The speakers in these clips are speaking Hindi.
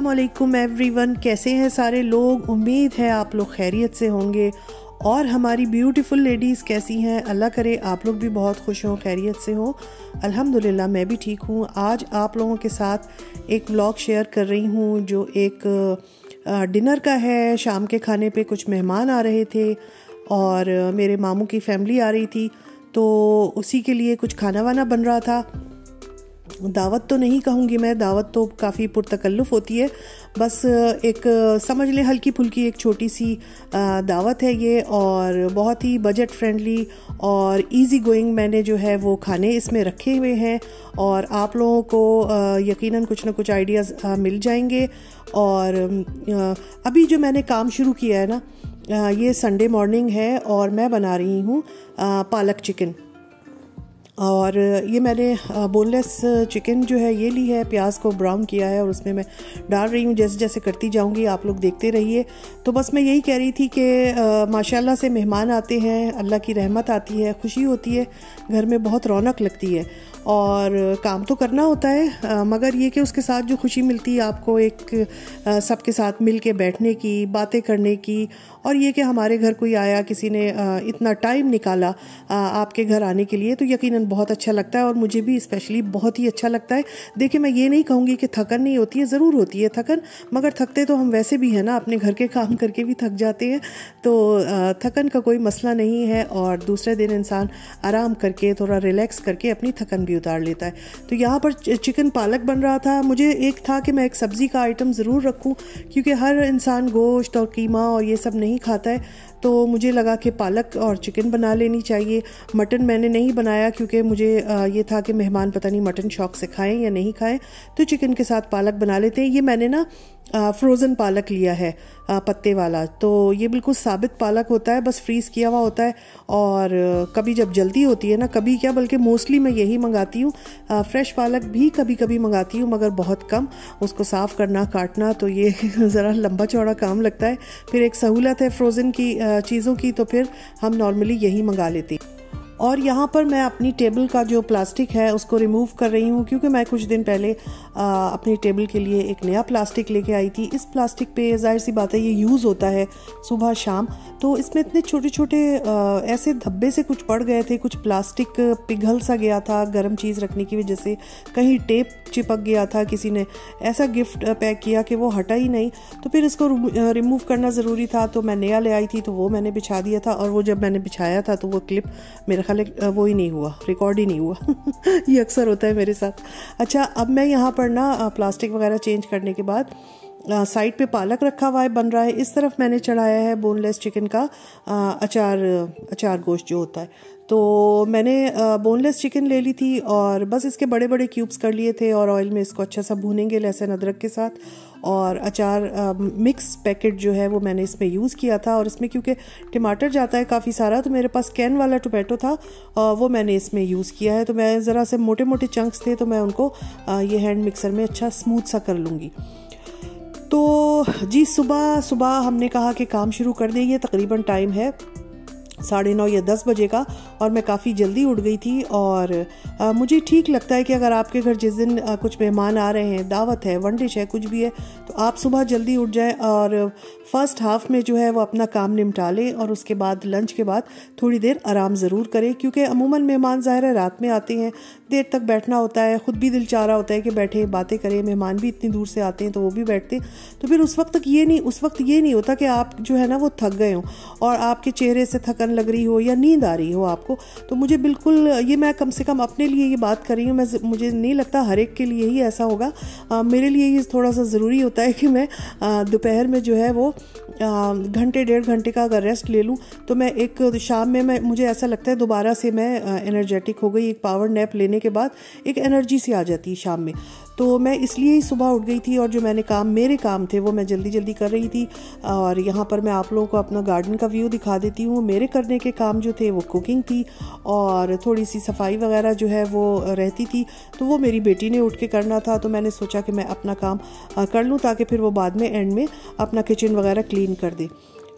अस्सलामुअलैकुम एवरीवन, कैसे हैं सारे लोग। उम्मीद है आप लोग खैरियत से होंगे और हमारी ब्यूटीफुल लेडीज़ कैसी हैं। अल्लाह करे आप लोग भी बहुत खुश हों, खैरियत से हों। अल्हम्दुलिल्लाह मैं भी ठीक हूँ। आज आप लोगों के साथ एक व्लॉग शेयर कर रही हूँ जो एक डिनर का है। शाम के खाने पे कुछ मेहमान आ रहे थे और मेरे मामू की फैमिली आ रही थी, तो उसी के लिए कुछ खाना वाना बन रहा था। दावत तो नहीं कहूँगी मैं, दावत तो काफ़ी पुरतकल्लुफ़ होती है, बस एक समझ लें हल्की फुल्की एक छोटी सी दावत है ये, और बहुत ही बजट फ्रेंडली और इजी गोइंग मैंने जो है वो खाने इसमें रखे हुए हैं और आप लोगों को यकीनन कुछ ना कुछ आइडियाज़ मिल जाएंगे। और अभी जो मैंने काम शुरू किया है ना, ये संडे मॉर्निंग है और मैं बना रही हूँ पालक चिकन। और ये मैंने बोनलेस चिकन जो है ये ली है, प्याज को ब्राउन किया है और उसमें मैं डाल रही हूँ। जैसे जैसे करती जाऊँगी आप लोग देखते रहिए। तो बस मैं यही कह रही थी कि माशाल्लाह से मेहमान आते हैं, अल्लाह की रहमत आती है, खुशी होती है, घर में बहुत रौनक लगती है और काम तो करना होता है, मगर ये कि उसके साथ जो खुशी मिलती है आपको एक सबके साथ मिल के बैठने की, बातें करने की, और ये कि हमारे घर कोई आया, किसी ने इतना टाइम निकाला आपके घर आने के लिए, तो यकीनन बहुत अच्छा लगता है और मुझे भी स्पेशली बहुत ही अच्छा लगता है। देखिए मैं ये नहीं कहूँगी कि थकन नहीं होती है, ज़रूर होती है थकन, मगर थकते तो हम वैसे भी हैं ना, अपने घर के काम करके भी थक जाते हैं, तो थकन का कोई मसला नहीं है और दूसरे दिन इंसान आराम करके थोड़ा रिलैक्स करके अपनी थकन भी उतार लेता है। तो यहाँ पर चिकन पालक बन रहा था। मुझे एक था कि मैं एक सब्ज़ी का आइटम ज़रूर रखूँ क्योंकि हर इंसान गोश्त और कीमा और ये सब नहीं खाता है, तो मुझे लगा कि पालक और चिकन बना लेनी चाहिए। मटन मैंने नहीं बनाया क्योंकि मुझे ये था कि मेहमान पता नहीं मटन शौक से खाएं या नहीं खाएं, तो चिकन के साथ पालक बना लेते हैं। ये मैंने ना फ्रोज़न पालक लिया है, पत्ते वाला, तो ये बिल्कुल साबित पालक होता है, बस फ्रीज़ किया हुआ होता है। और कभी जब जल्दी होती है ना, कभी क्या बल्कि मोस्टली मैं यही मंगाती हूँ। फ्रेश पालक भी कभी कभी मंगाती हूँ मगर बहुत कम, उसको साफ़ करना काटना तो ये ज़रा लंबा चौड़ा काम लगता है। फिर एक सहूलत है फ्रोज़न की चीज़ों की, तो फिर हम नॉर्मली यही मंगा लेते हैं। और यहाँ पर मैं अपनी टेबल का जो प्लास्टिक है उसको रिमूव कर रही हूँ क्योंकि मैं कुछ दिन पहले अपनी टेबल के लिए एक नया प्लास्टिक लेके आई थी। इस प्लास्टिक पे जाहिर सी बात है ये यूज़ होता है सुबह शाम, तो इसमें इतने छोटे छोटे ऐसे धब्बे से कुछ पड़ गए थे, कुछ प्लास्टिक पिघल सा गया था गर्म चीज़ रखने की वजह से, कहीं टेप चिपक गया था, किसी ने ऐसा गिफ्ट पैक किया कि वो हटा ही नहीं, तो फिर इसको रिमूव करना ज़रूरी था। तो मैं नया ले आई थी तो वो मैंने बिछा दिया था, और वो जब मैंने बिछाया था तो वो क्लिप मेरा ख्याल वो ही नहीं हुआ, रिकॉर्ड ही नहीं हुआ ये अक्सर होता है मेरे साथ। अच्छा, अब मैं यहाँ पर ना प्लास्टिक वगैरह चेंज करने के बाद साइड पे पालक रखा हुआ है, बन रहा है। इस तरफ मैंने चढ़ाया है बोनलेस चिकन का अचार गोश्त जो होता है। तो मैंने बोनलेस चिकन ले ली थी और बस इसके बड़े बड़े क्यूब्स कर लिए थे और ऑयल में इसको अच्छा सा भूनेंगे लहसुन अदरक के साथ। और अचार मिक्स पैकेट जो है वो मैंने इसमें यूज़ किया था, और इसमें क्योंकि टमाटर जाता है काफ़ी सारा, तो मेरे पास कैन वाला टोमेटो था, वो मैंने इसमें यूज़ किया है। तो मैं ज़रा से मोटे मोटे चंक्स थे तो मैं उनको ये हैंड मिक्सर में अच्छा स्मूथ सा कर लूँगी। तो जी सुबह सुबह हमने कहा कि काम शुरू कर देंगे। तकरीबन टाइम है 9:30 या 10 बजे का और मैं काफ़ी जल्दी उठ गई थी। और मुझे ठीक लगता है कि अगर आपके घर जिस दिन कुछ मेहमान आ रहे हैं, दावत है, वन डिश है, कुछ भी है, तो आप सुबह जल्दी उठ जाएं और फर्स्ट हाफ में जो है वो अपना काम निपटा लें और उसके बाद लंच के बाद थोड़ी देर आराम ज़रूर करें क्योंकि अमूमन मेहमान ज़ाहिर है रात में आते हैं, देर तक बैठना होता है, ख़ुद भी दिल चाह रहा होता है कि बैठे बातें करें, मेहमान भी इतनी दूर से आते हैं तो वो भी बैठते हैं। तो फिर उस वक्त ये नहीं होता कि आप जो है ना वो थक गए हों और आपके चेहरे से थकन लग रही हो या नींद आ रही हो आपको। तो मुझे बिल्कुल ये, मैं कम से कम अपने लिए ये बात कर रही हूँ, मुझे नहीं लगता हर एक के लिए ही ऐसा होगा। मेरे लिए ये थोड़ा सा ज़रूरी होता है कि मैं दोपहर में जो है वो घंटे 1.5 घंटे का अगर रेस्ट ले लूँ तो मैं एक शाम में मुझे ऐसा लगता है दोबारा से मैं एनर्जेटिक हो गई। एक पावर नैप लेने के बाद एक एनर्जी सी आ जाती है शाम में। तो मैं इसलिए ही सुबह उठ गई थी और जो मेरे काम थे वो मैं जल्दी जल्दी कर रही थी। और यहाँ पर मैं आप लोगों को अपना गार्डन का व्यू दिखा देती हूँ। मेरे करने के काम जो थे वो कुकिंग थी और थोड़ी सी सफाई वगैरह जो है वो रहती थी, तो वो मेरी बेटी ने उठ के करना था। तो मैंने सोचा कि मैं अपना काम कर लूँ ताकि फिर वो बाद में एंड में अपना किचन वगैरह क्लीन कर दे।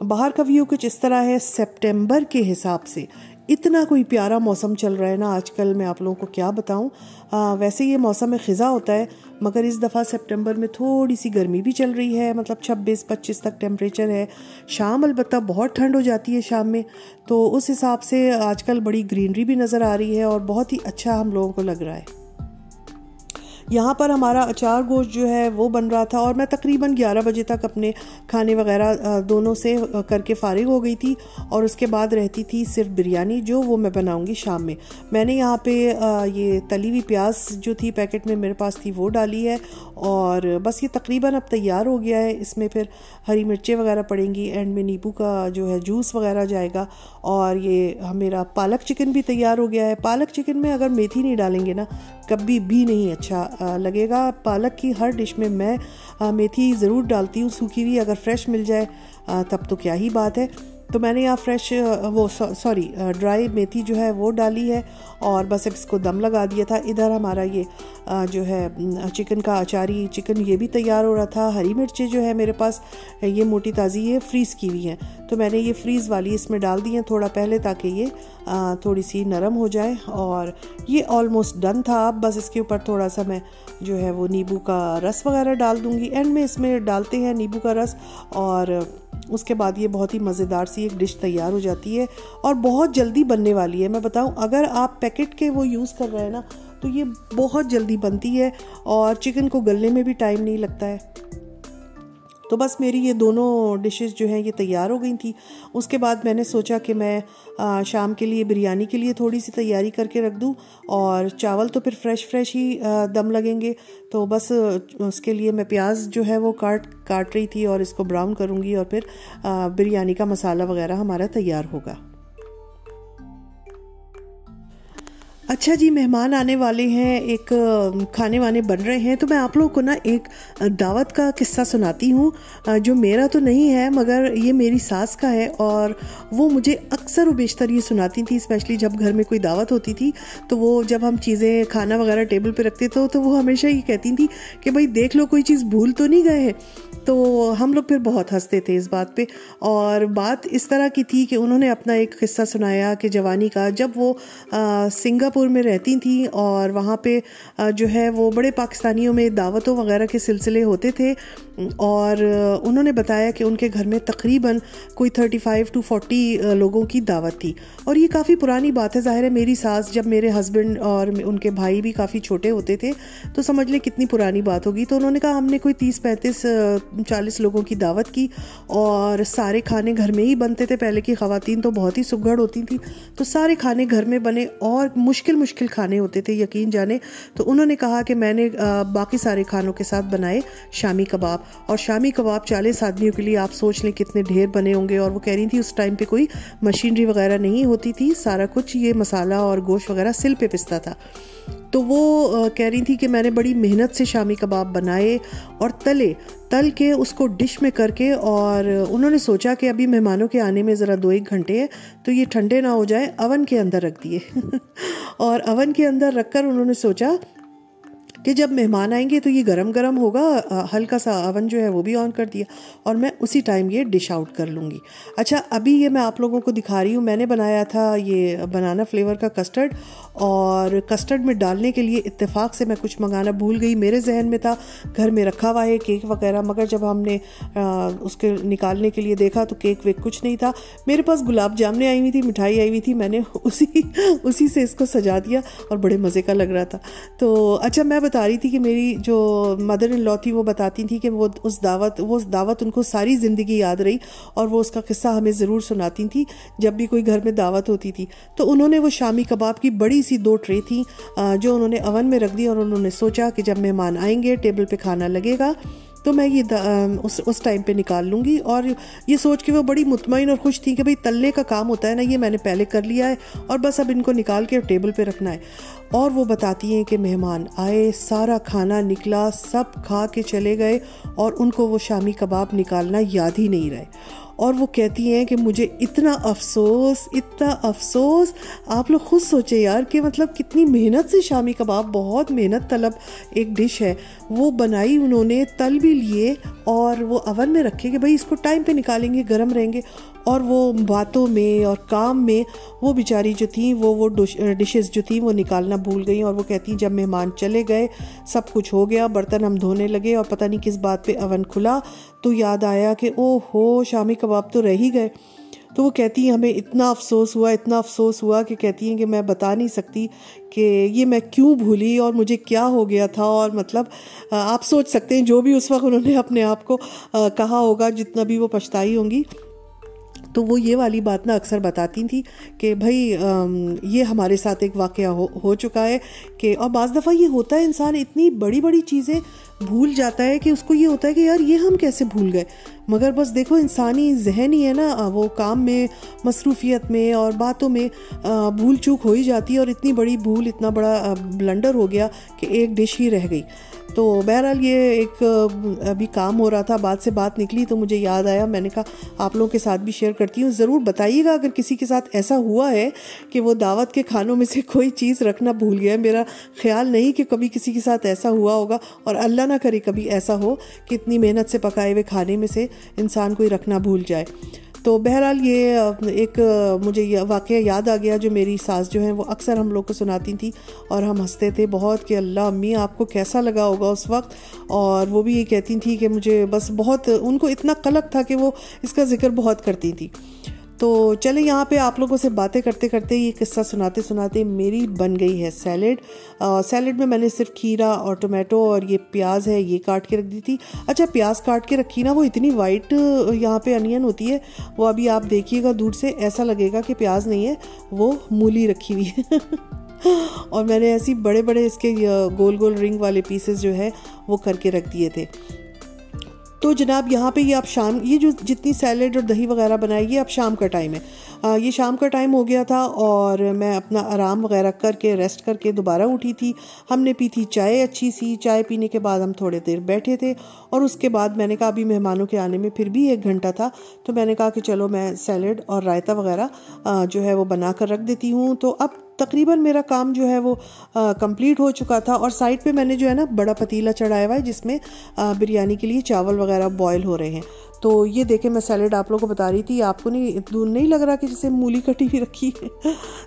बाहर का व्यू कुछ इस तरह है। सितंबर के हिसाब से इतना कोई प्यारा मौसम चल रहा है ना आजकल, मैं आप लोगों को क्या बताऊं। वैसे ये मौसम ख़िज़ा होता है, मगर इस दफ़ा सितंबर में थोड़ी सी गर्मी भी चल रही है, मतलब 26-25 तक टेम्परेचर है। शाम अलबत्ता बहुत ठंड हो जाती है शाम में, तो उस हिसाब से आजकल बड़ी ग्रीनरी भी नज़र आ रही है और बहुत ही अच्छा हम लोगों को लग रहा है। यहाँ पर हमारा अचार गोश्त जो है वो बन रहा था और मैं तकरीबन 11 बजे तक अपने खाने वगैरह दोनों से करके फ़ारिग हो गई थी, और उसके बाद रहती थी सिर्फ बिरयानी, जो वो मैं बनाऊँगी शाम में। मैंने यहाँ पे ये तली हुई प्याज जो थी पैकेट में मेरे पास थी वो डाली है, और बस ये तकरीबन अब तैयार हो गया है। इसमें फिर हरी मिर्चें वगैरह पड़ेंगी, एंड में नींबू का जो है जूस वगैरह जाएगा, और ये मेरा पालक चिकन भी तैयार हो गया है। पालक चिकन में अगर मेथी नहीं डालेंगे ना कभी भी नहीं अच्छा लगेगा। पालक की हर डिश में मैं मेथी ज़रूर डालती हूँ, सूखी हुई, अगर फ्रेश मिल जाए तब तो क्या ही बात है। तो मैंने यहाँ फ्रेश ड्राई मेथी जो है वो डाली है, और बस इसको दम लगा दिया था। इधर हमारा ये जो है चिकन का अचारी चिकन ये भी तैयार हो रहा था। हरी मिर्चें जो है मेरे पास ये मोटी ताज़ी ये फ्रीज़ की हुई हैं, तो मैंने ये फ्रीज़ वाली इसमें डाल दी हैं थोड़ा पहले, ताकि ये थोड़ी सी नरम हो जाए। और ये ऑलमोस्ट डन था। अब बस इसके ऊपर थोड़ा सा मैं जो है वो नींबू का रस वगैरह डाल दूँगी। एंड में इसमें डालते हैं नींबू का रस, और उसके बाद ये बहुत ही मज़ेदार सी एक डिश तैयार हो जाती है, और बहुत जल्दी बनने वाली है। मैं बताऊं, अगर आप पैकेट के वो यूज़ कर रहे हैं ना तो ये बहुत जल्दी बनती है, और चिकन को गलने में भी टाइम नहीं लगता है। तो बस मेरी ये दोनों डिशेस जो हैं ये तैयार हो गई थी। उसके बाद मैंने सोचा कि मैं शाम के लिए बिरयानी के लिए थोड़ी सी तैयारी करके रख दूं, और चावल तो फिर फ्रेश ही दम लगेंगे। तो बस उसके लिए मैं प्याज जो है वो काट रही थी, और इसको ब्राउन करूंगी, और फिर बिरयानी का मसाला वगैरह हमारा तैयार होगा। अच्छा जी, मेहमान आने वाले हैं, एक खाने वाने बन रहे हैं, तो मैं आप लोगों को ना एक दावत का किस्सा सुनाती हूँ, जो मेरा तो नहीं है मगर ये मेरी सास का है। और वो मुझे अक्सर बेशतर ये सुनाती थी, स्पेशली जब घर में कोई दावत होती थी, तो वो जब हम चीज़ें खाना वगैरह टेबल पे रखते थे तो वो हमेशा ये कहती थी कि भाई देख लो कोई चीज़ भूल तो नहीं गए हैं। तो हम लोग फिर बहुत हंसते थे इस बात पे। और बात इस तरह की थी कि उन्होंने अपना एक किस्सा सुनाया कि जवानी का, जब वो सिंगापुर में रहती थी, और वहाँ पे जो है वो बड़े पाकिस्तानियों में दावतों वगैरह के सिलसिले होते थे, और उन्होंने बताया कि उनके घर में तकरीबन कोई 35 to 40 लोगों की दावत थी। और ये काफ़ी पुरानी बात है, ज़ाहिर है मेरी सास, जब मेरे हस्बैंड और उनके भाई भी काफ़ी छोटे होते थे, तो समझ ले कितनी पुरानी बात होगी। तो उन्होंने कहा हमने कोई 30-35-40 लोगों की दावत की, और सारे खाने घर में ही बनते थे। पहले की ख़वातीन तो बहुत ही सुघड़ होती थी, तो सारे खाने घर में बने, और मुश्किल खाने होते थे यकीन जाने। तो उन्होंने कहा कि मैंने बाकी सारे खानों के साथ बनाए शामी कबाब, और शामी कबाब 40 आदमियों के लिए आप सोच लें कितने ढेर बने होंगे। और वो कह रही थी उस टाइम पे कोई मशीनरी वगैरह नहीं होती थी, सारा कुछ ये मसाला और गोश्त वगैरह सिल पे पिसता था। तो वो कह रही थी कि मैंने बड़ी मेहनत से शामी कबाब बनाए और तल के उसको डिश में करके, और उन्होंने सोचा कि अभी मेहमानों के आने में ज़रा 2-1 घंटे है, तो ये ठंडे ना हो जाए, अवन के अंदर रख दिए और अवन के अंदर रखकर उन्होंने सोचा कि जब मेहमान आएंगे तो ये गरम गरम होगा। हल्का सा अवन जो है वो भी ऑन कर दिया, और मैं उसी टाइम ये डिश आउट कर लूँगी। अच्छा, अभी ये मैं आप लोगों को दिखा रही हूँ, मैंने बनाया था ये बनाना फ्लेवर का कस्टर्ड, और कस्टर्ड में डालने के लिए इत्तेफाक से मैं कुछ मंगाना भूल गई। मेरे जहन में था घर में रखा हुआ है केक वगैरह, मगर जब हमने उसके निकालने के लिए देखा तो केक वेक कुछ नहीं था। मेरे पास गुलाब जामुन आई हुई थी, मिठाई आई हुई थी, मैंने उसी से इसको सजा दिया, और बड़े मज़े का लग रहा था। तो अच्छा, मैं बता रही थी कि मेरी जो मदर इन लॉ थी वो बताती थी कि वो दावत उनको सारी ज़िंदगी याद रही, और वो उसका किस्सा हमें ज़रूर सुनाती थी जब भी कोई घर में दावत होती थी। तो उन्होंने वो शामी कबाब की बड़ी सी 2 ट्रे थी जो उन्होंने अवन में रख दी, और उन्होंने सोचा कि जब मेहमान आएंगे टेबल पे खाना लगेगा तो मैं ये उस टाइम पे निकाल लूँगी। और ये सोच के वो बड़ी मुतमईन और खुश थी कि भाई तलने का काम होता है ना, ये मैंने पहले कर लिया है, और बस अब इनको निकाल के टेबल पे रखना है। और वो बताती हैं कि मेहमान आए, सारा खाना निकला, सब खा के चले गए, और उनको वो शामी कबाब निकालना याद ही नहीं रहे। और वो कहती हैं कि मुझे इतना अफसोस। आप लोग खुद सोचे यार कि मतलब कितनी मेहनत से शामी कबाब, बहुत मेहनत तलब एक डिश है, वो बनाई उन्होंने, तल भी लिए और वो अवन में रखे कि भाई इसको टाइम पे निकालेंगे, गर्म रहेंगे, और वो बातों में और काम में वो बेचारी जो थी वो डिशेस जो थी वो निकालना भूल गई। और वो कहती जब मेहमान चले गए, सब कुछ हो गया, बर्तन हम धोने लगे और पता नहीं किस बात पे अवन खुला तो याद आया कि ओहो शामी कबाब तो रह ही गए। तो वो कहती हैं हमें इतना अफसोस हुआ कि कहती हैं कि मैं बता नहीं सकती कि ये मैं क्यों भूली और मुझे क्या हो गया था। और मतलब आप सोच सकते हैं जो भी उस वक्त उन्होंने अपने आप को कहा होगा, जितना भी वो पछताई होंगी। तो वो ये वाली बात ना अक्सर बताती थी कि भाई ये हमारे साथ एक वाक़या हो चुका है कि, और बाज़ दफ़ा ये होता है इंसान इतनी बड़ी बड़ी चीज़ें भूल जाता है कि उसको ये होता है कि यार ये हम कैसे भूल गए। मगर बस देखो इंसानी जहन ही है ना, वो काम में, मसरूफियत में और बातों में भूल चूक हो ही जाती है। और इतनी बड़ी भूल, इतना बड़ा ब्लंडर हो गया कि एक डिश ही रह गई। तो बहरहाल ये एक अभी काम हो रहा था, बात से बात निकली तो मुझे याद आया, मैंने कहा आप लोगों के साथ भी शेयर करती हूँ। ज़रूर बताइएगा अगर किसी के साथ ऐसा हुआ है कि वो दावत के खानों में से कोई चीज़ रखना भूल गया। मेरा ख्याल नहीं कि कभी किसी के साथ ऐसा हुआ होगा, और अल्लाह ना करे कभी ऐसा हो कि इतनी मेहनत से पकाए हुए खाने में से इंसान कोई रखना भूल जाए। तो बहरहाल ये एक मुझे यह वाक़या याद आ गया जो मेरी सास जो हैं वो अक्सर हम लोग को सुनाती थी, और हम हंसते थे बहुत कि अल्लाह अम्मी आपको कैसा लगा होगा उस वक्त। और वो भी ये कहती थी कि मुझे बस बहुत, उनको इतना कलक था कि वो इसका जिक्र बहुत करती थी। तो चले यहाँ पे आप लोगों से बातें करते करते ये किस्सा सुनाते सुनाते मेरी बन गई है सैलेड। सैलेड में मैंने सिर्फ खीरा और टोमेटो और ये प्याज है ये काट के रख दी थी। अच्छा, प्याज काट के रखी ना, वो इतनी वाइट यहाँ पे अनियन होती है, वो अभी आप देखिएगा दूर से ऐसा लगेगा कि प्याज नहीं है, वो मूली रखी हुई है। और मैंने ऐसी बड़े बड़े इसके गोल गोल रिंग वाले पीसेस जो है वो करके रख दिए थे। तो जनाब यहाँ पे ये आप शाम, ये जो जितनी सैलेड और दही वगैरह बनाई, ये अब शाम का टाइम है। ये शाम का टाइम हो गया था और मैं अपना आराम वगैरह करके रेस्ट करके दोबारा उठी थी। हमने पी थी चाय अच्छी सी, चाय पीने के बाद हम थोड़ी देर बैठे थे और उसके बाद मैंने कहा अभी मेहमानों के आने में फिर भी 1 घंटा था, तो मैंने कहा कि चलो मैं सैलेड और रायता वगैरह जो है वो बना कर रख देती हूँ। तो अब तकरीबन मेरा काम जो है वो कंप्लीट हो चुका था। और साइड पे मैंने जो है ना बड़ा पतीला चढ़ाया हुआ है जिसमें बिरयानी के लिए चावल वगैरह बॉयल हो रहे हैं। तो ये देखें, मैं सैलेड आप लोगों को बता रही थी, आपको दूर नहीं लग रहा कि जैसे मूली कटी हुई रखी है।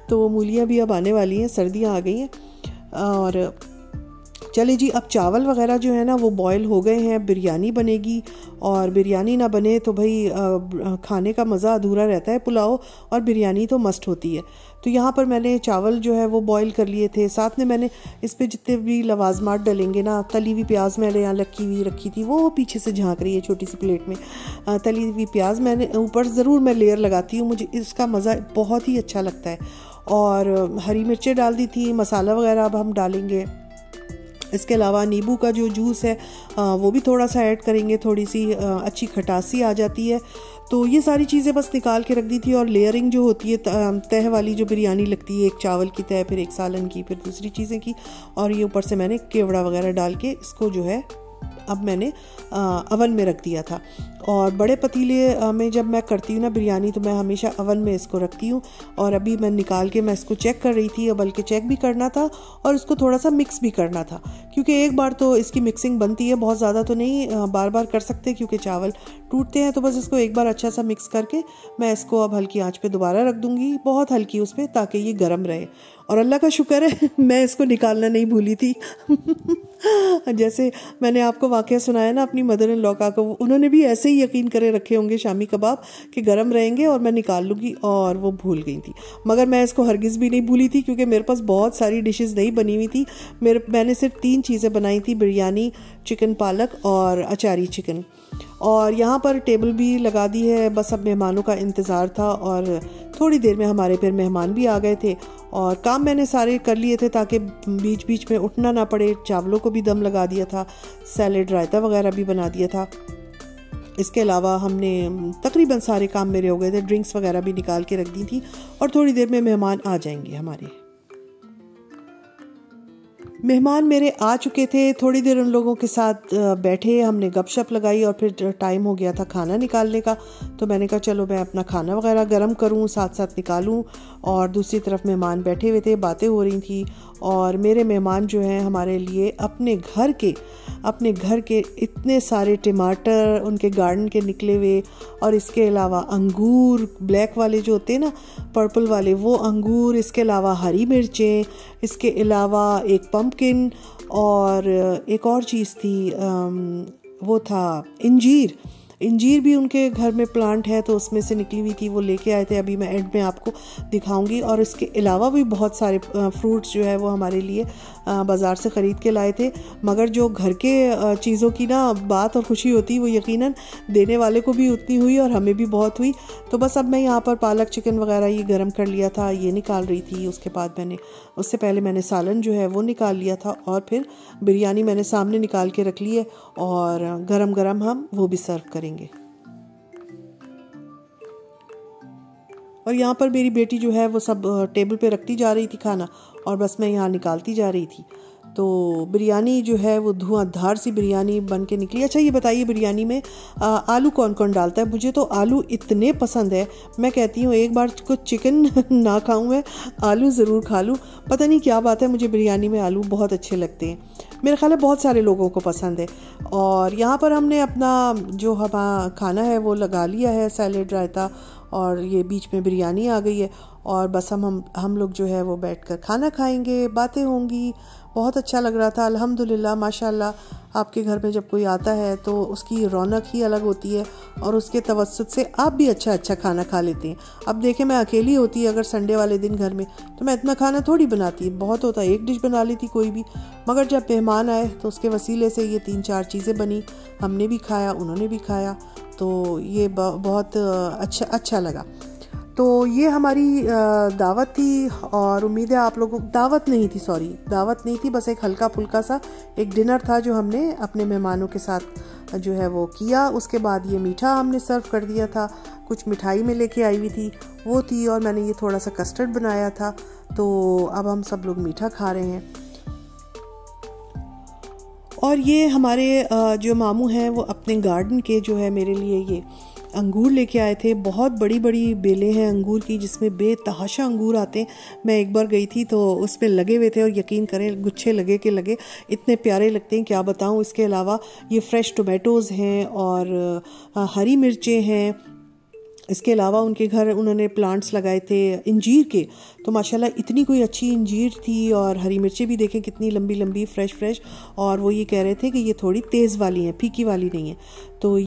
तो वो मूलियाँ भी अब आने वाली हैं, सर्दियाँ आ गई हैं। और चले जी, अब चावल वगैरह जो है ना वो बॉयल हो गए हैं, बिरयानी बनेगी। और बिरयानी ना बने तो भाई खाने का मज़ा अधूरा रहता है। पुलाव और बिरयानी तो मस्ट होती है। तो यहाँ पर मैंने चावल जो है वो बॉयल कर लिए थे, साथ में मैंने इस पे जितने भी लवाजमात डलेंगे ना, तली हुई प्याज मैंने यहाँ रखी थी, वो पीछे से झाँक रही है छोटी सी प्लेट में। तली हुई प्याज मैंने ऊपर ज़रूर मैं लेयर लगाती हूँ, मुझे इसका मज़ा बहुत ही अच्छा लगता है। और हरी मिर्चें डाल दी थी, मसाला वगैरह अब हम डालेंगे। इसके अलावा नींबू का जो जूस है वो भी थोड़ा सा ऐड करेंगे, थोड़ी सी अच्छी खटासी आ जाती है। तो ये सारी चीज़ें बस निकाल के रख दी थी। और लेयरिंग जो होती है तह वाली जो बिरयानी लगती है, एक चावल की तह, फिर एक सालन की, फिर दूसरी चीज़ें की, और ये ऊपर से मैंने केवड़ा वगैरह डाल के इसको जो है अब मैंने अवन में रख दिया था। और बड़े पतीले में जब मैं करती हूँ ना बिरयानी तो मैं हमेशा अवन में इसको रखती हूँ। और अभी मैं निकाल के मैं इसको चेक कर रही थी, बल्कि चेक भी करना था और इसको थोड़ा सा मिक्स भी करना था, क्योंकि एक बार तो इसकी मिक्सिंग बनती है, बहुत ज़्यादा तो नहीं बार बार कर सकते क्योंकि चावल टूटते हैं। तो बस इसको एक बार अच्छा सा मिक्स करके मैं इसको अब हल्की आंच पे दोबारा रख दूँगी, बहुत हल्की उस पर, ताकि ये गर्म रहे। और अल्लाह का शुक्र है मैं इसको निकालना नहीं भूली थी। जैसे मैंने आपको वाक़या सुनाया ना अपनी मदर इन लॉ का, उन्होंने भी ऐसे ही यकीन करे रखे होंगे शामी कबाब कि गरम रहेंगे और मैं निकाल लूँगी, और वो भूल गई थी। मगर मैं इसको हरगिज़ भी नहीं भूली थी, क्योंकि मेरे पास बहुत सारी डिशेस नहीं बनी हुई थी। मैंने सिर्फ 3 चीज़ें बनाई थी, बिरयानी, चिकन पालक और अचारी चिकन। और यहाँ पर टेबल भी लगा दी है, बस अब मेहमानों का इंतज़ार था। और थोड़ी देर में हमारे फिर मेहमान भी आ गए थे और काम मैंने सारे कर लिए थे ताकि बीच बीच में उठना ना पड़े। चावलों को भी दम लगा दिया था, सैलेड रायता वगैरह भी बना दिया था। इसके अलावा हमने तकरीबन सारे काम मेरे हो गए थे, ड्रिंक्स वगैरह भी निकाल के रख दी थी। और थोड़ी देर में मेहमान आ जाएंगे हमारे। मेहमान मेरे आ चुके थे, थोड़ी देर उन लोगों के साथ बैठे, हमने गपशप लगाई और फिर टाइम हो गया था खाना निकालने का। तो मैंने कहा चलो मैं अपना खाना वगैरह गर्म करूं, साथ साथ निकालूं। और दूसरी तरफ मेहमान बैठे हुए थे, बातें हो रही थी। और मेरे मेहमान जो हैं हमारे लिए अपने घर के इतने सारे टमाटर उनके गार्डन के निकले हुए, और इसके अलावा अंगूर ब्लैक वाले जो होते हैं ना, पर्पल वाले, वो अंगूर, इसके अलावा हरी मिर्चें, इसके अलावा एक पम्पकिन, और एक और चीज़ थी, वो था इंजीर भी उनके घर में प्लांट है, तो उसमें से निकली हुई थी, वो लेके आए थे। अभी मैं एंड में आपको दिखाऊंगी। और इसके अलावा भी बहुत सारे फ्रूट्स जो है वो हमारे लिए बाज़ार से ख़रीद के लाए थे। मगर जो घर के चीज़ों की ना बात और खुशी होती, वो यकीनन देने वाले को भी उतनी हुई और हमें भी बहुत हुई। तो बस अब मैं यहाँ पर पालक चिकन वगैरह ये गर्म कर लिया था, ये निकाल रही थी। उसके बाद उससे पहले मैंने सालन जो है वो निकाल लिया था, और फिर बिरयानी मैंने सामने निकाल के रख ली है, और गरम गरम हम वो भी सर्व करेंगे। और यहाँ पर मेरी बेटी जो है वो सब टेबल पे रखती जा रही थी खाना, और बस मैं यहाँ निकालती जा रही थी। तो बिरयानी जो है वो धुआंधार सी बिरयानी बन के निकली। अच्छा ये बताइए, बिरयानी में आलू कौन कौन डालता है? मुझे तो आलू इतने पसंद है, मैं कहती हूँ एक बार कुछ चिकन ना खाऊं, मैं आलू ज़रूर खा लूँ। पता नहीं क्या बात है, मुझे बिरयानी में आलू बहुत अच्छे लगते हैं। मेरे ख्याल है बहुत सारे लोगों को पसंद है। और यहाँ पर हमने अपना जो हमारा खाना है वो लगा लिया है, सैलेड, रायता, और ये बीच में बिरयानी आ गई है। और बस हम लोग जो है वो बैठकर खाना खाएंगे, बातें होंगी। बहुत अच्छा लग रहा था, अल्हम्दुलिल्लाह, माशाल्लाह। आपके घर में जब कोई आता है तो उसकी रौनक ही अलग होती है, और उसके तवस्सुत से आप भी अच्छा खाना खा लेते हैं। अब देखें, मैं अकेली होती अगर संडे वाले दिन घर में, तो मैं इतना खाना थोड़ी बनाती, बहुत होता एक डिश बना ली थी कोई भी। मगर जब मेहमान आए तो उसके वसीले से ये 3-4 चीज़ें बनी, हमने भी खाया, उन्होंने भी खाया, तो ये बहुत अच्छा लगा। तो ये हमारी दावत थी, और उम्मीद है आप लोगों, दावत नहीं थी, बस एक हल्का फुल्का सा एक डिनर था जो हमने अपने मेहमानों के साथ जो है वो किया। उसके बाद ये मीठा हमने सर्व कर दिया था, कुछ मिठाई में लेके आई हुई थी वो थी, और मैंने ये थोड़ा सा कस्टर्ड बनाया था। तो अब हम सब लोग मीठा खा रहे हैं। और ये हमारे जो मामू हैं वो अपने गार्डन के जो है मेरे लिए ये अंगूर लेके आए थे। बहुत बड़ी बड़ी बेलें हैं अंगूर की, जिसमें बेतहाशा अंगूर आते हैं। मैं एक बार गई थी तो उसमें लगे हुए थे, और यकीन करें गुच्छे लगे इतने प्यारे लगते हैं, क्या बताऊं। इसके अलावा ये फ्रेश टोमेटोज़ हैं, और हरी मिर्चें हैं। इसके अलावा उनके घर उन्होंने प्लांट्स लगाए थे इंजीर के, तो माशाल्लाह इतनी कोई अच्छी इंजीर थी। और हरी मिर्चें भी देखें कितनी लंबी लंबी, फ्रेश। और वो ये कह रहे थे कि ये थोड़ी तेज़ वाली हैं, फीकी वाली नहीं है। तो